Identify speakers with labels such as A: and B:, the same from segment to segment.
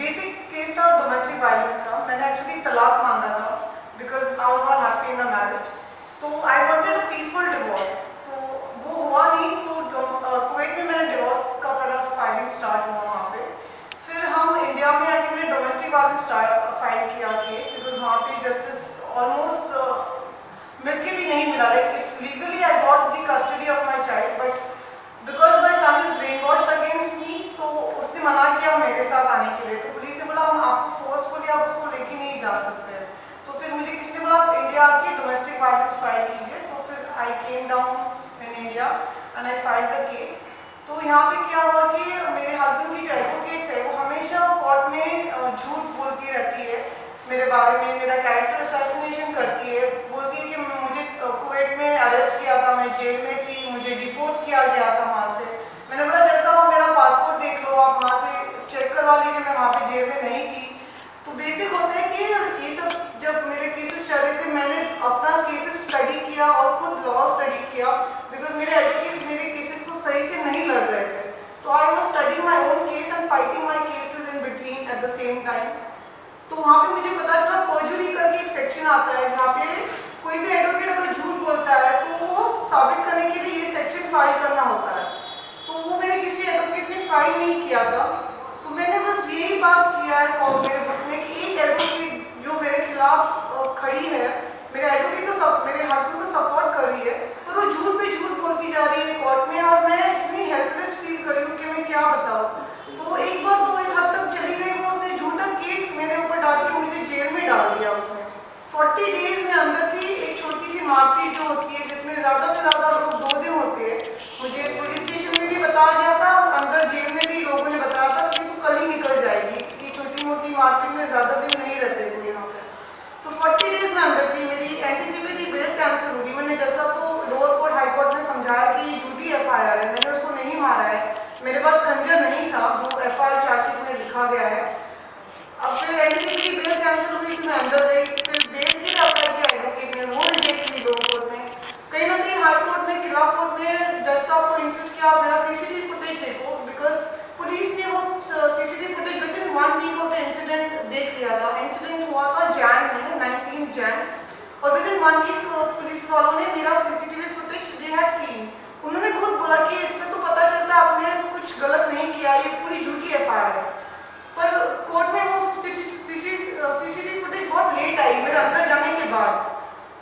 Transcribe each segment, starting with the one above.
A: Basic case था domestic violence का। मैंने एक्चुअली तलाक मांगा था because I was not happy in a marriage. तो I wanted a peaceful divorce, तो वो हुआ नहीं। तो कुवैत में मैंने डिवोर्स का पहला फाइलिंग स्टार्ट हुआ वहाँ पे। फिर हम इंडिया में आके मैंने डोमेस्टिक वायलेंस फाइल किया केस, बिकॉज वहाँ पे जस्टिस ऑलमोस्ट मिलके भी नहीं मिला। Like legally I got the custody of my child, but because my son is brainwashed against me, तो उसने मना किया मेरे साथ आने के लिए। तो पुलिस ने बोला हम आपको फोर्सफुली आप उसको लेके नहीं जा सकते। तो फिर मुझे किसी ने बोला आप इंडिया आके डोमेस्टिक वायलेंस फाइल कीजिए। तो फिर I came down in India and I file the case. तो यहाँ पे क्या हुआ कि मेरे हस्बैंड की एडवोकेट्स है, वो हमेशा कोर्ट में झूठ बोलती रहती है मेरे बारे में, मेरा कैरेक्टर असैसिनेशन करती है। बोलती है कि मुझे कुवैत में अरेस्ट किया था, मैं जेल में थी, मुझे डिपोर्ट किया गया था वहाँ से। मैंने बोला जैसा आप मेरा पासपोर्ट देख लो, आप वहाँ से चेक करवा लीजिए, मैं वहाँ पे जेल में नहीं थी। तो बेसिक होता है कि ये सब जब मेरे केसेस चल रहे थे, मैंने अपना केसेस स्टडी किया और खुद लॉ स्टडी किया, बिकॉज मेरे एडवोकेट्स मेरे केसेस को सही से नहीं लड़ रहे थे। तो I was studying my own case and fighting my cases in between at the same time. तो वहाँ पे मुझे पता चला पर्जुरी करके एक सेक्शन आता है, जहाँ पे कोई भी एडवोकेट अगर झूठ बोलता है तो वो साबित करने के लिए ये सेक्शन फाइल करना होता है। तो वो मेरे किसी एडवोकेट ने फाइल नहीं किया था। तो मैंने बस यही बात किया है मेरे बुक में कि एक एडवोकेट जो मेरे खिलाफ खड़ी है, मेरे एडवोकेट को मेरे हस्बैंड को सपोर्ट कर रही है, पर वो झूठ पे झूठ बोलती जा रही है कोर्ट में, और मैं इतनी हेल्पलेस फील कर रही हूँ कि मैं क्या बताऊँ। तो एक बार तो इस हद तक चली गई, वो उसने झूठा केस मेरे ऊपर डाल के मुझे जेल में डाल दिया। उसने 40 डेज में अंदर थी। एक छोटी सी मार्कशीट जो होती है जिसमें ज़्यादा से ज़्यादा लोग 2 दिन होते हैं, मुझे पुलिस स्टेशन में भी बताया गया था, अंदर जेल में भी लोगों ने बताया था कि तू कल ही निकल जाएगी, कि छोटी मोटी मार्केट में ज़्यादा दिन नहीं रहते कोई यहाँ पे। तो 40 डेज में अंदर थी। मेरी एंटीसिपेटरी बेल कैंसिल होगी। मैंने जैसा को लोअर कोर्ट हाई कोर्ट में समझाया कि ये झूठी FIR है, मैंने उसको नहीं मारा है, मेरे पास खंजर नहीं था जो FIR चार्जशीट में लिखा गया है। अब फिर एंटीसिपेटरी बेल कैंसिल हुई, फिर मैं अंदर गई, फिर बेल के लिए अप्लाई किया एडवोकेट ने, वो रिजेक्ट हुई लोअर कोर्ट में। कहीं ना कहीं हाई कोर्ट में, खिला कोर्ट में जज साहब को इंसिस्ट किया आप मेरा CCTV फुटेज देखो, बिकॉज पुलिस ने वो CCTV footage within 1 week of the incident देख लिया था। इंसिडेंट हुआ था जैन में, 19 जैन, और विद इन 1 वीक पुलिस वालों ने मेरा CCTV footage they had seen. उन्होंने खुद बोला कि इसमें तो पता चलता है आपने कुछ गलत नहीं किया, ये पूरी झूठी FIR है। पर कोर्ट में वो CCTV फुटेज बहुत लेट आई मेरे अंदर जाने के बाद।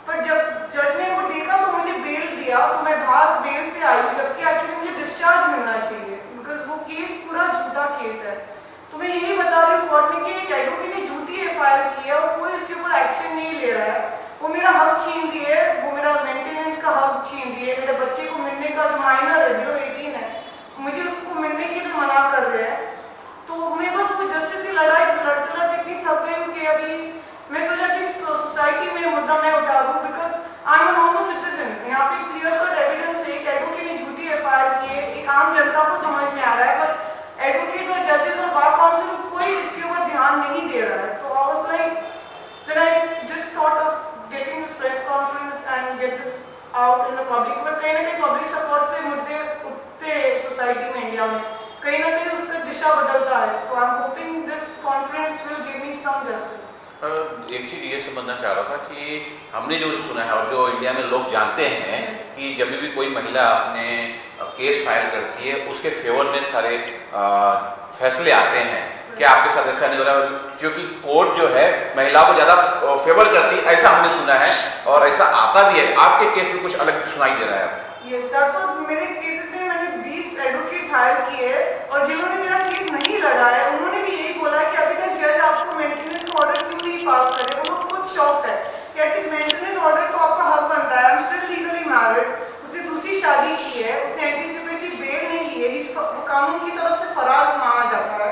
A: पर जब जज ने वो देखा तो मुझे बेल दिया, तो मैं बाहर बेल पे आई, जबकि एक्चुअली मुझे डिस्चार्ज मिलना चाहिए, बिकॉज वो केस पूरा झूठा केस है। तो मैं यही बता रही हूँ कोर्ट में कि एक एडवोकेट ने झूठी FIR की है और कोई इसके ऊपर एक्शन नहीं ले रहा है। वो मेरा हक छीन दिए, वो मेरा मेंटेनेंस का हक छीन दिए, मेरे बच्चे को मिलने का, जो माइनर है, बिलो 18 है, मुझे उसको मिलने के लिए मना कर रहे हैं। तो मैं बस वो जस्टिस की लड़ाई लड़ते लड़ते इतनी थक गई हूँ कि अभी मैं सोचा कि सोसाइटी में मुद्दा मैं उठा दूँ, because I am a normal citizen. यहाँ पे क्लियर कट एविडेंस है, एक एडवोकेट ने झूठी FIR की है, एक आम जनता को समझ में आ रहा है, पर एडवोकेट और जजेस और बार काउंसिल कोई इसके ऊपर ध्यान नहीं दे रहा है। तो I was like, then I just thought of getting this press conference and get this out in the public, because कहीं ना कहीं पब्लिक सपोर्ट से मुद्दे उठते सोसाइटी में, इंडिया में कहीं ना कहीं उसका दिशा बदलता है। So I am hoping this conference will give me some justice.
B: एक चीज़ ये समझना चाह रहा था कि हमने जो सुना है और जो इंडिया में लोग जानते हैं कि जब भी कोई महिला अपने केस फाइल करती है उसके फेवर में सारे फैसले आते हैं। क्या आपके साथ ऐसा नहीं हो रहा? क्योंकि कोर्ट जो है महिला को ज़्यादा फेवर करती है, ऐसा हमने सुना है और ऐसा आता भी है। आपके केस में कुछ अलग सुनाई दे रहा है?
A: यस, दैट्स व्हाट मेरे केसेस में मैंने 20 एडवोकेट्स हायर किए और जिन्होंने मेरा केस नहीं लड़ा है उन्होंने भी यही बोला कि अभी तक जज आपको मेंटेनेंस का ऑर्डर क्यों नहीं पास करे। वो लोग खुद शॉक्ड है कि एटलीस्ट मेंटेनेंस ऑर्डर तो आपका हक बनता है। I am still legally married, उसने दूसरी शादी की है, उसने एंटीसिपेटरी बेल नहीं ली है, इसको कानून की तरफ से फरार माना जाता है।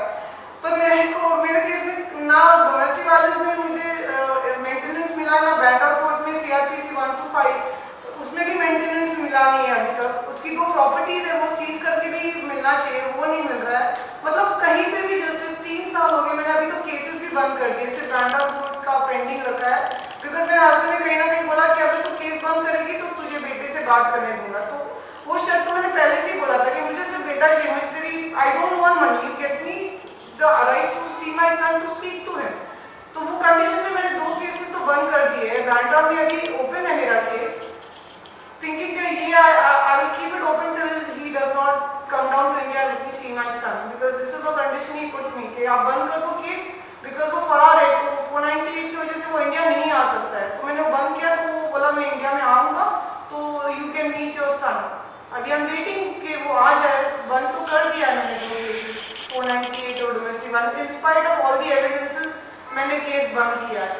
A: पर मेरे केस में ना डोमेस्टिक वायलेंस में मुझे मेंटेनेंस मिला, ना बैंडा कोर्ट में CRPC 125 उसमें भी मेंटेनेंस मिला नहीं है अभी तक। उसकी 2 प्रॉपर्टीज है, वो सीज करके भी मिलना चाहिए, वो नहीं मिल रहा है। मतलब कहीं पे भी जस्टिस 3 साल हो गए, मैंने अभी तो केसेस भी बंद कर दिए, सिर्फ बैंडा कोर्ट का पेंडिंग रखा है, बिकॉज मेरे हस्बैंड ने कहीं ना कहीं बोला कि अगर तू केस बंद करेगी तो तुझे बेटे से बात करने दूंगा। तो वो शर्त तो मैंने पहले से ही बोला था कि मुझे सिर्फ बेटा चाहिए, मुझे तेरी, I don't want money, you get me the right to see my son, to speak to him. तो वो कंडीशन में मैंने 2 केसेस तो बंद कर दिए हैं। बैंड्रा में अभी ओपन है मेरा case, thinking that I will keep it open till he does not come down to India and let me see my son, because this is the condition he put me कि आप बंद कर दो case, because वो फरार है, तो 498 की वजह से वो इंडिया नहीं आ सकता है। तो मैंने वो बंद किया, तो वो बोला मैं इंडिया में आऊँगा तो you can meet your son. अभी हम वेटिंग कि वो आ जाए। बंद तो कर दिया है मैंने 2 केसेस, 498 और domestic one. In spite of all the evidences मैंने केस बंद किया है,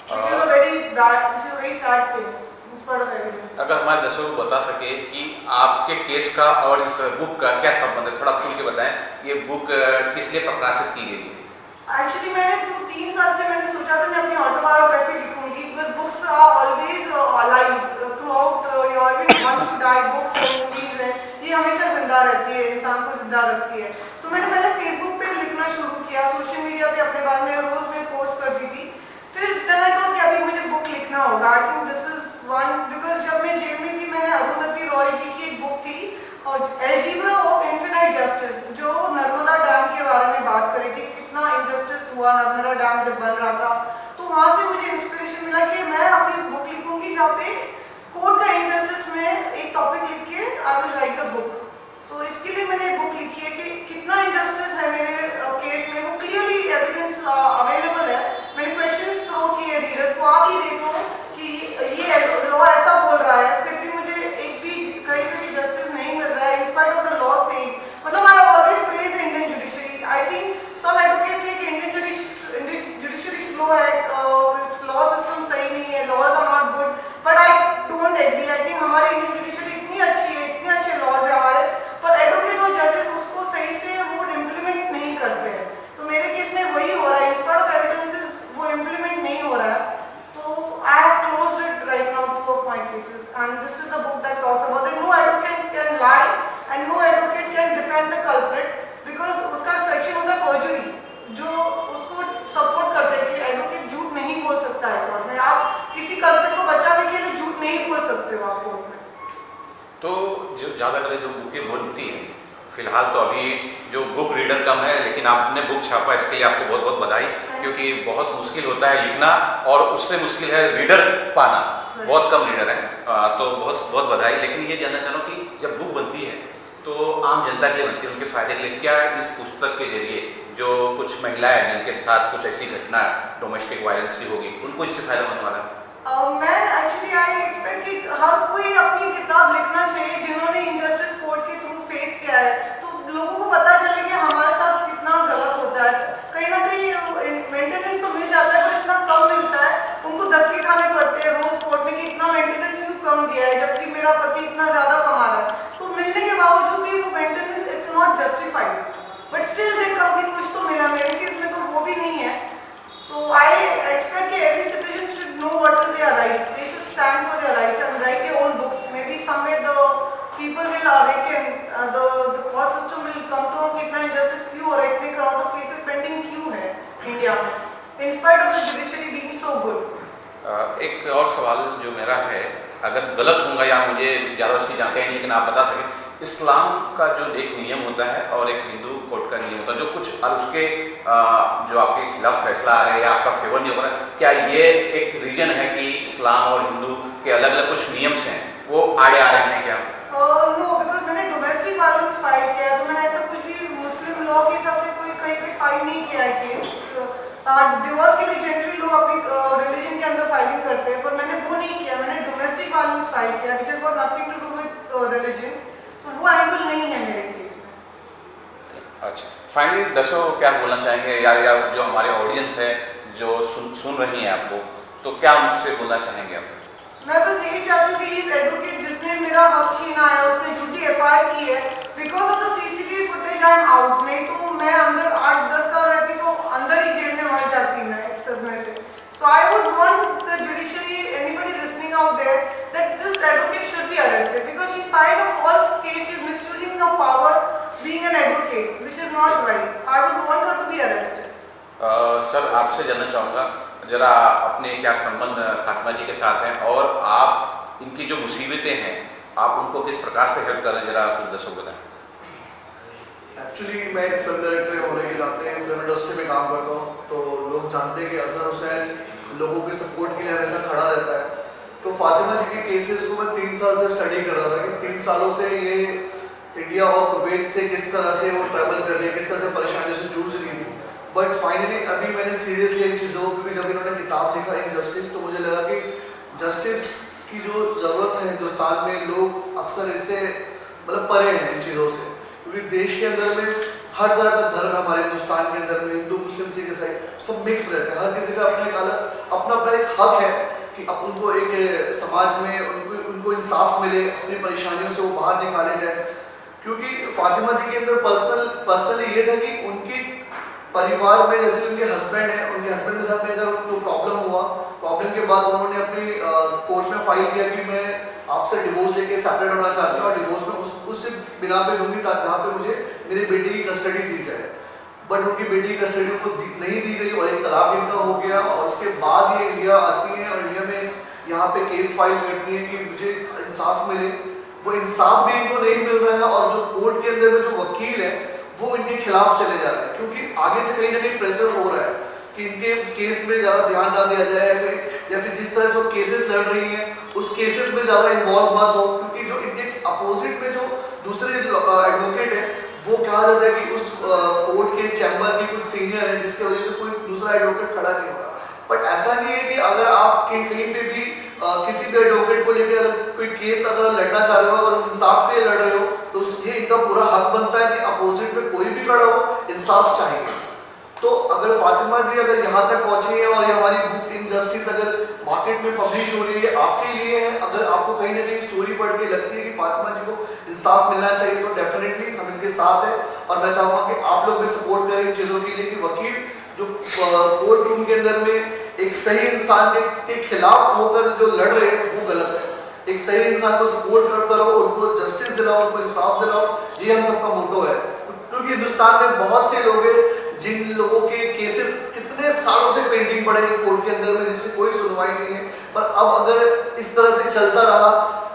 A: which is a very bad, which is a very sad thing in spite of evidence.
B: अगर हमारे दर्शकों को बता सके कि आपके केस का और इस बुक का क्या संबंध है, थोड़ा खुल के बताएं। ये बुक किस लिए प्रकाशित की गई है?
A: एक्चुअली मैंने 3 साल से मैंने सोचा था मैं अपनी ऑटोबायोग्राफी लिखूंगी, because books are always alive throughout your even once you die. Books और मूवीज हैं, ये हमेशा जिंदा रहती है, इंसान को जिंदा रखती है। तो मैंने पहले फेसबुक पे लिखना शुरू किया, सोशल मीडिया पे अपने बारे में रोज मैं पोस्ट करती थी। फिर देन आई थॉट कि अभी मुझे बुक लिखना होगा। I think this is one, because जब मैं जेल में थी मैंने अरुंधति रॉय जी की एक बुक थी एल्जेब्रा ऑफ इन्फिनाइट जस्टिस, जो नर्मदा डैम के बारे में बात करी थी, कितना इनजस्टिस हुआ नर्मदा डैम जब बन रहा था। तो वहाँ से मुझे इंस्पिरेशन मिला कि मैं अपनी बुक लिखूंगी जहाँ पे कोर्ट का इनजस्टिस में एक टॉपिक लिख के I will write the book. So इसके लिए मैंने एक बुक लिखी है कि कितना इनजस्टिस है मेरे केस में, वो क्लियरली एविडेंस अवेलेबल है। मैंने क्वेश्चंस थ्रो किए रीडर्स को, आप ही देखो कि ये लॉ ऐसा बोल रहा है, फिर भी मुझे एक भी कहीं पे भी जस्टिस नहीं मिल रहा है in spite of the law saying. मतलब I always praise the Indian judiciary. I think some advocates से कि इंडियन जुडिशरी स्लो है, लॉ सिस्टम सही नहीं है, laws are not good, but I don't agree. I think हमारी Indian judiciary इतनी अच्छी है, इतने अच्छे लॉज है हमारे, पर एडवोकेट और जजेस उसको सही से वो इम्प्लीमेंट नहीं करते हैं। तो मेरे केस में वही हो रहा है, इन स्पाइट ऑफ एविडेंसेस वो इम्प्लीमेंट नहीं हो रहा है। तो I have closed it right now 2 of my cases, and this is the book that talks about that no advocate can lie and no advocate can defend the culprit, because उसका section होता है perjury, जो उसको support करते हैं कि advocate झूठ नहीं बोल सकता है कोर्ट में। आप किसी कल्प्रिट को बचाने के लिए झूठ नहीं बोल सकते हो आप कोर्ट में।
B: तो जो ज़्यादातर जो बुकें बनती हैं, फिलहाल तो अभी जो बुक रीडर कम है, लेकिन आपने बुक छापा, इसके लिए आपको बहुत बहुत बधाई, क्योंकि बहुत मुश्किल होता है लिखना और उससे मुश्किल है रीडर पाना, बहुत कम रीडर हैं। तो बहुत बहुत बधाई। लेकिन ये जानना चाहूँ कि जब बुक बनती है तो आम जनता के लिए बनती है, उनके फायदे के लिए, क्या इस पुस्तक के जरिए जो कुछ महिलाएं जिनके साथ कुछ ऐसी घटना डोमेस्टिक वायलेंस की होगी, उनको इससे फायदा होने वाला है?
A: मैं एक्चुअली आई एक्सपेक्ट कि हर कोई अपनी किताब लिखना चाहिए जिन्होंने इनजस्टिस कोर्ट के थ्रू फेस किया है, तो लोगों को पता चले कि हमारे साथ कितना गलत होता है। कहीं ना कहीं मेंटेनेंस तो मिल जाता है, पर इतना कम मिलता है, उनको धक्के खाने पड़ते हैं रोज कोर्ट में कि इतना मेंटेनेंस क्यों कम दिया है, जबकि मेरा पति इतना ज्यादा कमा रहा है। तो मिलने के बावजूद भी वो maintenance it's not justified, but still they come भी कुछ तो मिला। मेरे केस में तो वो भी नहीं है। तो आई एक्सपेक्ट कि every citizen should know what is their rights, they should stand for their rights and write their own books. Maybe somewhere the people will awaken, the court system will come to know कि इतना injustice क्यों हो रहा है, इतने crore of cases pending क्यों है India में, इन spite of the judiciary being so good.
B: एक और सवाल जो मेरा है, अगर गलत होगा या मुझे ज़्यादा उसकी जानकारी नहीं, लेकिन आप बता सकें, इस्लाम का जो एक नियम होता है और एक हिंदू कोर्ट का नियम होता है, जो कुछ और उसके जो आपके खिलाफ फैसला आ रहा है या आपका फेवर नहीं हो रहा है, क्या ये एक रीजन है कि इस्लाम और हिंदू के अलग अलग कुछ नियम्स हैं वो आड़े आ रहे हैं क्या?
A: नो, बिकॉज मैंने डोमेस्टिक वायलेंस फाइल किया है, तो मैंने ऐसा कुछ भी मुस्लिम लॉ के हिसाब से कोई कहीं पे फाइल नहीं किया है केस। डिवोर्स के लिए जनरली लोग अपनी रिलीजन के अंदर फाइलिंग करते हैं, पर मैंने वो नहीं किया। मैंने डोमेस्टिक वायलेंस फाइल किया, which has got nothing to do with religion, so वो एंगल नहीं है मेरे केस में।
B: अच्छा, फाइनली दर्शकों को क्या बोलना चाहेंगे, या जो हमारे ऑडियंस है जो सुन रही हैं आपको, तो क्या उनसे बोलना चाहेंगे आप?
A: मैं बस यही चाहती हूँ कि इस एडवोकेट जिसने मेरा हक छीना है, उसने झूठी एफआईआर की है, because of the CCTV footage I am out. नहीं तो मैं अंदर 8-10 साल रहती तो अंदर ही जेल में मर जाती मैं एक सदमे से। So I would want the judiciary, anybody listening out there, that this advocate should be arrested because she filed a false case, she is misusing the power being an advocate, which is not right. I would want her to be arrested.
B: Sir, आपसे जानना चाहूँगा जरा अपने क्या संबंध फातिमा जी के साथ हैं, और आप इनकी जो मुसीबतें हैं आप उनको किस प्रकार से हेल्प कर रहे हैं, जरा कुछ दर्शकों बताएं।
C: एक्चुअली मैं एक फिल्म डायरेक्टर होने के नाते फिल्म इंडस्ट्री में काम करता हूँ, तो लोग जानते हैं कि अजहर हुसैन लोगों के सपोर्ट के लिए हमेशा खड़ा रहता है। तो फातिमा जी के केसेस को मैं 3 साल से स्टडी कर रहा था कि 3 सालों से ये इंडिया और कुवैत से किस तरह से वो ट्रैवल कर रही है, किस तरह से परेशानियों से जूझ रही थी। बट फाइनली अभी मैंने सीरियसली इन चीज़ों को, क्योंकि जब इन्होंने किताब लिखा इनजस्टिस, तो मुझे लगा कि जस्टिस की जो ज़रूरत है हिंदुस्तान में, लोग अक्सर इससे मतलब परे हैं इन चीज़ों से, क्योंकि देश के अंदर में हर तरह का धर्म हमारे हिंदुस्तान के अंदर में, हिंदू मुस्लिम सिख ईसाई सब मिक्स रहते हैं। हर किसी का अपना एक अलग अपना अपना एक हक है कि उनको एक समाज में उनको इंसाफ मिले, अपनी परेशानियों से वो बाहर निकाले जाए। क्योंकि फातिमा जी के अंदर पर्सनली ये था कि उनकी परिवार में, जैसे उनके हस्बैंड है, उनके हस्बैंड के साथ मेरा जो प्रॉब्लम हुआ, प्रॉब्लम के बाद उन्होंने अपनी कोर्ट में फाइल किया कि मैं आपसे डिवोर्स लेके सेपरेट होना चाहती हूँ और डिवोर्स में उससे बिना पे दूंगी जहाँ पे मुझे मेरी बेटी की कस्टडी दी जाए। बट उनकी बेटी की कस्टडी उनको नहीं दी गई और एक तलाक इनका हो गया, और उसके बाद ये इंडिया आती है और इंडिया में यहाँ पे केस फाइल करती है कि मुझे इंसाफ मिले। वो इंसाफ भी इनको नहीं मिल रहा है और जो कोर्ट के अंदर में जो वकील है वो इनके खिलाफ चले जा रहे हैं, क्योंकि आगे से कहीं ना कहीं प्रेशर हो रहा है कि इनके केस में ज़्यादा ध्यान ना दिया जाए, या फिर जिस तरह से वो केसेस लड़ रही हैं उस केसेस में ज़्यादा इन्वॉल्व मत हो, क्योंकि जो इनके अपोजिट में जो दूसरे एडवोकेट है वो कहा जाता है कि उस कोर्ट के चैम्बर के कुछ सीनियर है, जिसकी वजह से कोई दूसरा एडवोकेट खड़ा नहीं होगा। बट ऐसा नहीं है कि अगर आप कहीं पे भी किसी भी एडवोकेट को लेकर अगर कोई केस अगर लड़ना चाह रहे हो, अगर इंसाफ के लिए लड़ रहे हो, तो ये इनका पूरा हक बनता है कि अपोजिट में कोई भी खड़ा हो, इंसाफ चाहिए। तो अगर फातिमा जी अगर यहाँ तक पहुँची है और ये हमारी बुक इनजस्टिस अगर मार्केट में पब्लिश हो रही है, आपके लिए है, अगर आपको कहीं ना कहीं स्टोरी पढ़ के लगती है कि फातिमा जी को इंसाफ मिलना चाहिए, तो डेफिनेटली हम इनके साथ हैं। और मैं चाहूँगा कि आप लोग भी सपोर्ट करें इन चीज़ों के लिए कि वकील जो कोर्ट रूम के अंदर में एक सही इंसान के खिलाफ होकर जो लड़ रहे हैं वो गलत है। एक सही इंसान को सपोर्ट करो, उनको जस्टिस दिलाओ, उनको इंसाफ दिलाओ, ये हम सबका मोटो है। क्योंकि हिंदुस्तान में बहुत से लोग हैं जिन लोगों के केसेस कितने सालों से पेंडिंग पड़े हैं कोर्ट के अंदर में, जिससे कोई सुनवाई नहीं है। पर अब अगर इस तरह से चलता रहा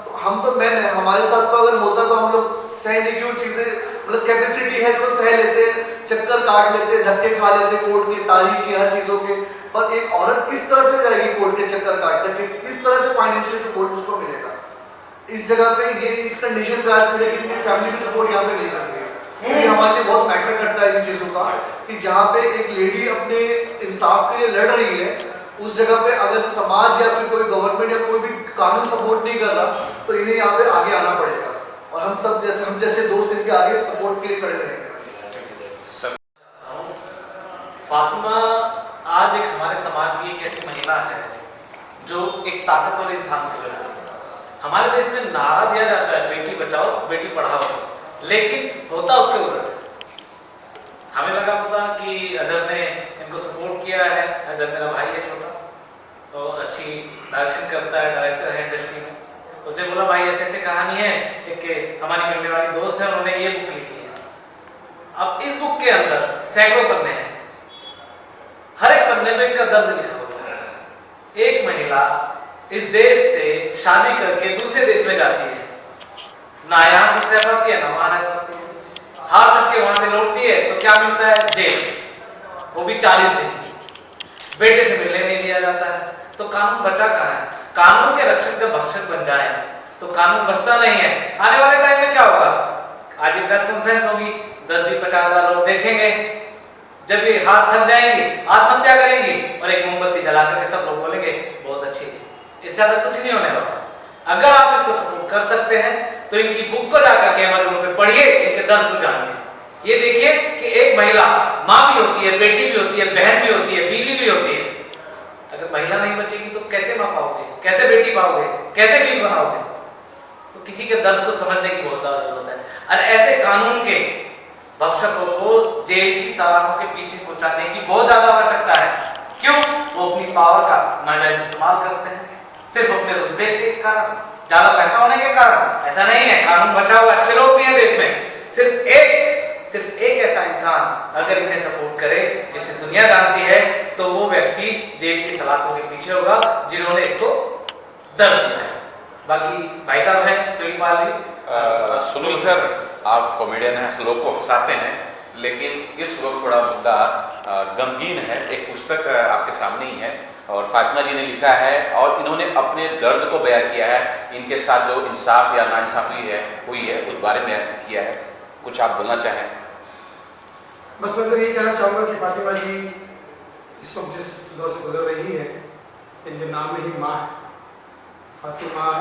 C: तो हम तो मैन है, हमारे साथ तो अगर होता तो हम लोग सहने की वो चीज़ें मतलब कैपेसिटी है जो सह लेते हैं, चक्कर काट लेते हैं, धक्के खा लेते हैं कोर्ट के, तारीख के, हर चीज़ों के। पर एक औरत किस तरह से जाएगी कोर्ट के चक्कर काटने के, किस तरह से फाइनेंशियली सपोर्ट उसको मिलेगा? इस जगह पे ये इस कंडीशन पे आज मिलेगी कि फैमिली भी सपोर्ट यहाँ पे नहीं कर रही है। ये हमारे लिए बहुत मैटर करता है इन चीज़ों का कि जहाँ पे एक लेडी अपने इंसाफ के लिए लड़ रही है, उस जगह पे अगर समाज या फिर कोई गवर्नमेंट या कोई भी कानून सपोर्ट नहीं कर रहा, तो इन्हें यहाँ पे आगे आना पड़ेगा और हम जैसे दोस्त इनके आगे सपोर्ट के लिए खड़े रहेंगे।
D: फातिमा आज एक हमारे समाज की एक ऐसी महिला है जो एक ताकतवर इंसान से लड़ रही है। हमारे देश में नारा दिया जाता है बेटी बचाओ बेटी पढ़ाओ, लेकिन होता उसके उलट। हमें लगा पता कि अजहर ने इनको सपोर्ट किया है, अजहर मेरा भाई है छोटा और अच्छी डायरेक्शन करता है, डायरेक्टर है इंडस्ट्री में। उसने बोला भाई ऐसे ऐसे कहानी है, एक हमारी मिलने वाली दोस्त है, उन्होंने ये बुक लिखी है। अब इस बुक के अंदर सैकड़ों पन्ने हैं, हर एक पन्ने में इनका दर्द लिखा होता है। एक महिला इस देश से शादी करके दूसरे देश में जाती है, ना यहाँ खुश रह पाती है ना वहां रह पाती है, हार थक के वहां से लौटती है तो क्या मिलता है? जेल, वो भी 40 दिन की। बेटे से मिलने नहीं दिया जाता है, तो कानून बचा कहाँ है? कानून के रक्षक जब भक्षक बन जाए तो कानून बचता नहीं है। आने वाले टाइम में क्या होगा? आज ये प्रेस कॉन्फ्रेंस होगी, 10-50 लोग देखेंगे, जब ये हाथ थक जाएंगे आत्महत्या करेंगी और एक मोमबत्ती जला करके सब लोग बोलेंगे बहुत अच्छी थी। इससे ज्यादा कुछ नहीं होने वाला। अगर आप इसको सपोर्ट कर सकते हैं तो इनकी बुक को जाकर के अमेज़न पे पढ़िए, इनके दर्द को जानिए। ये देखिए कि एक महिला माँ भी होती है, बेटी भी होती है, बहन भी होती है, बीवी भी होती है। अगर महिला नहीं बचेगी तो कैसे माँ पाओगे, कैसे बेटी पाओगे, कैसे बीवी बनाओगे? तो किसी के दर्द को समझने की बहुत ज्यादा जरूरत है। और ऐसे कानून के भक्षकों को जेल की सलाखों के पीछे पहुंचाने की बहुत ज्यादा आवश्यकता है। क्यों? वो अपनी पावर का नाजायज इस्तेमाल करते हैं, सिर्फ अपने रुतबे के कारण, ज्यादा पैसा होने के कारण। ऐसा नहीं है, कानून बचा हुआ अच्छे लोग भी हैं देश में। सिर्फ एक ऐसा इंसान अगर इन्हें सपोर्ट करे जिसे दुनिया जानती है, तो वो व्यक्ति जेल की सलाखों के पीछे होगा जिन्होंने इसको दर्द दिया है। बाकी भाई साहब हैं सुनील पाल जी।
B: सुनील सर, आप कॉमेडियन हैं, लोग को हंसाते हैं, लेकिन इस वक्त थोड़ा मुद्दा गमगीन है। एक पुस्तक आपके सामने ही है और फातिमा जी ने लिखा है और इन्होंने अपने दर्द को बयां किया है। इनके साथ जो इंसाफ या नाइंसाफी हुई है उस बारे में किया है। कुछ आप बोलना चाहें?
E: बस मैं तो यही कहना चाहूँगा कि फातिमा जी इस वक्त जिस दौर से गुजर रही है, इनके नाम में ही माँ है। फातिमा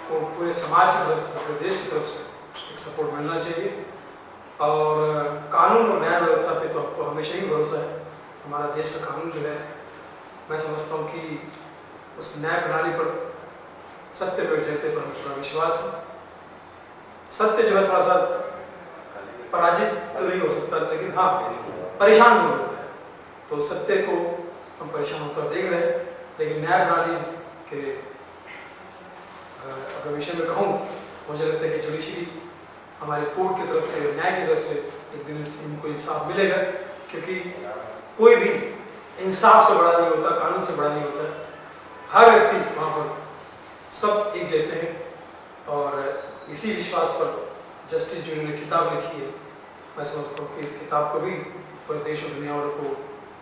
E: को पूरे समाज की तरफ से, पूरे देश की तरफ से एक सपोर्ट मिलना चाहिए और कानून और न्याय व्यवस्था पे तो आपको हमेशा ही भरोसा है। हमारा देश का कानून जो है, मैं समझता हूँ कि उस न्याय प्रणाली पर, सत्य पर जयते पर हमें पूरा विश्वास है। सत्य जो है थोड़ा सा पराजित तो नहीं हो सकता, लेकिन हाँ परेशान जरूर होता है। तो सत्य को हम परेशान होता देख रहे हैं, लेकिन न्याय प्रणाली के अगर विषय में कहूँ, मुझे लगता है कि जुडिशरी हमारे कोर्ट की तरफ से, न्याय की तरफ से एक दिन इनको इंसाफ मिलेगा, क्योंकि कोई भी इंसाफ से बड़ा नहीं होता, कानून से बड़ा नहीं होता। हर व्यक्ति वहाँ पर सब एक जैसे हैं और इसी विश्वास पर जस्टिस जो ने किताब लिखी है, मैं समझता हूँ कि इस किताब को भी पूरे देश और दुनिया वालों को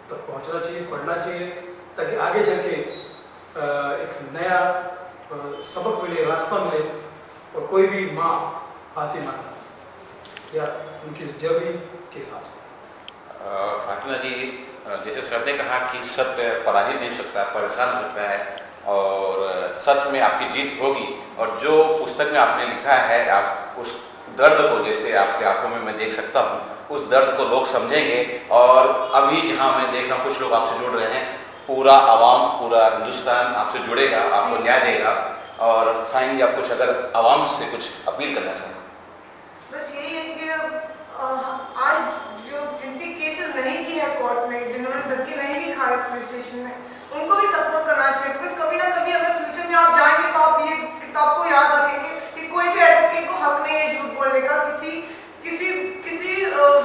E: तक पहुँचना चाहिए, पढ़ना चाहिए, ताकि आगे चल के एक नया सबक मिले, रास्ता मिले और कोई भी माँ फातिमा या उनकी जर्नी के हिसाब से।
B: फातिमा जी, जैसे सर ने कहा कि सत्य पराजित नहीं हो सकता, परेशान हो सकता है और सच में आपकी जीत होगी। और जो पुस्तक में आपने लिखा है, आप उस दर्द को, जैसे आपके आंखों में मैं देख सकता हूँ, उस दर्द को लोग समझेंगे। और अभी जहाँ मैं देख रहा हूँ कुछ लोग आपसे जुड़ रहे हैं, पूरा आवाम, पूरा हिंदुस्तान आपसे जुड़ेगा, आपको न्याय देगा। और फाइनली आप कुछ अगर आवाम से कुछ अपील करना चाहें?
A: बस यही है कि आज जो जिनकी केसेस नहीं की है कोर्ट में, जिन्होंने धक्के नहीं भी खाए पुलिस स्टेशन में, उनको भी सपोर्ट करना चाहिए। बिकॉज कभी ना कभी अगर फ्यूचर में आप जाएंगे तो आप ये किताब को याद रखेंगे कि कोई भी एडवोकेट को हक नहीं है झूठ बोलने का, किसी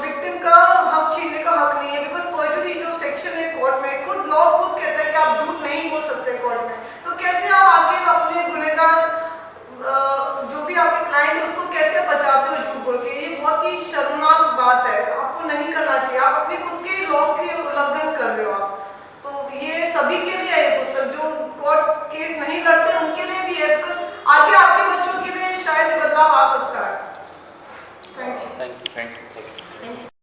A: विक्टिम का हक छीनने का हक नहीं है। बिकॉज पर्जुरी जो सेक्शन है कोर्ट में, खुद लॉ खुद कहता है कि आप झूठ नहीं बोल सकते कोर्ट में। तो कैसे आप आगे अपने गुनहगार जो भी आपके क्लाइंट है उसको कैसे बचाते हो झूठ बोल के? ये बहुत ही शर्मनाक बात है, आपको नहीं करना चाहिए। आप अपने खुद के लॉ के उल्लंघन कर रहे हो आप। तो ये सभी के लिए है ये पुस्तक, जो कोर्ट केस नहीं लड़ते उनके लिए भी है। बिकॉज आगे आपके बच्चों के लिए शायद बदलाव आ सकता है। Thank you.
B: Thank you.